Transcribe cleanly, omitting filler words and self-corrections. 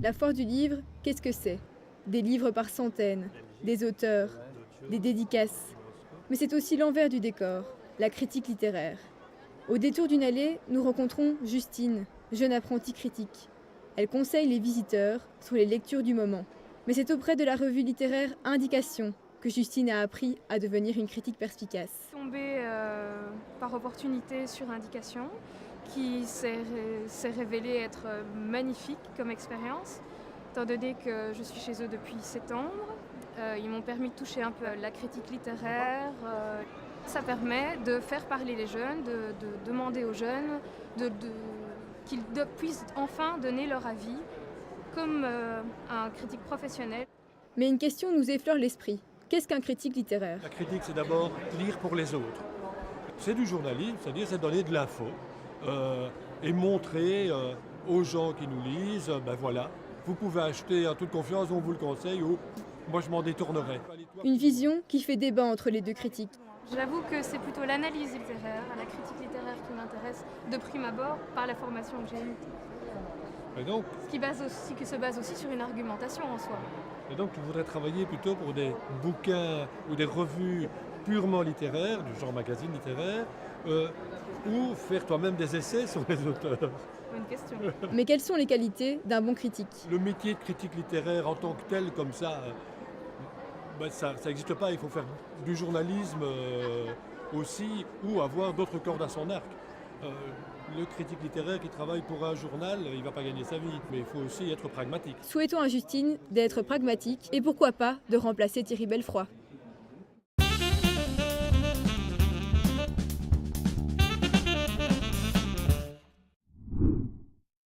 La foire du livre, qu'est-ce que c'est? Des livres par centaines, des auteurs, des dédicaces. Mais c'est aussi l'envers du décor, la critique littéraire. Au détour d'une allée, nous rencontrons Justine, jeune apprentie critique. Elle conseille les visiteurs sur les lectures du moment. Mais c'est auprès de la revue littéraire Indication que Justine a appris à devenir une critique perspicace. Tombée par opportunité sur Indication, qui s'est révélée être magnifique comme expérience, étant donné que je suis chez eux depuis septembre. Ils m'ont permis de toucher un peu la critique littéraire. Ça permet de faire parler les jeunes, de demander aux jeunes qu'ils puissent enfin donner leur avis comme un critique professionnel. Mais une question nous effleure l'esprit. Qu'est-ce qu'un critique littéraire? La critique, c'est d'abord lire pour les autres. C'est du journalisme, c'est-à-dire c'est donner de l'info et montrer aux gens qui nous lisent, ben voilà, vous pouvez acheter en toute confiance, on vous le conseille, ou moi je m'en détournerai. Une vision qui fait débat entre les deux critiques. J'avoue que c'est plutôt l'analyse littéraire, la critique littéraire qui m'intéresse de prime abord par la formation que j'ai eue. Et donc, qui se base aussi sur une argumentation en soi. Et donc tu voudrais travailler plutôt pour des bouquins ou des revues purement littéraires, du genre magazine littéraire, ou faire toi-même des essais sur les auteurs. Bonne question. Mais quelles sont les qualités d'un bon critique? Le métier de critique littéraire en tant que tel, comme ça, ben ça n'existe pas. Il faut faire du journalisme aussi, ou avoir d'autres cordes à son arc. Le critique littéraire qui travaille pour un journal, il ne va pas gagner sa vie, mais il faut aussi être pragmatique. Souhaitons à Justine d'être pragmatique et pourquoi pas de remplacer Thierry Belfroid.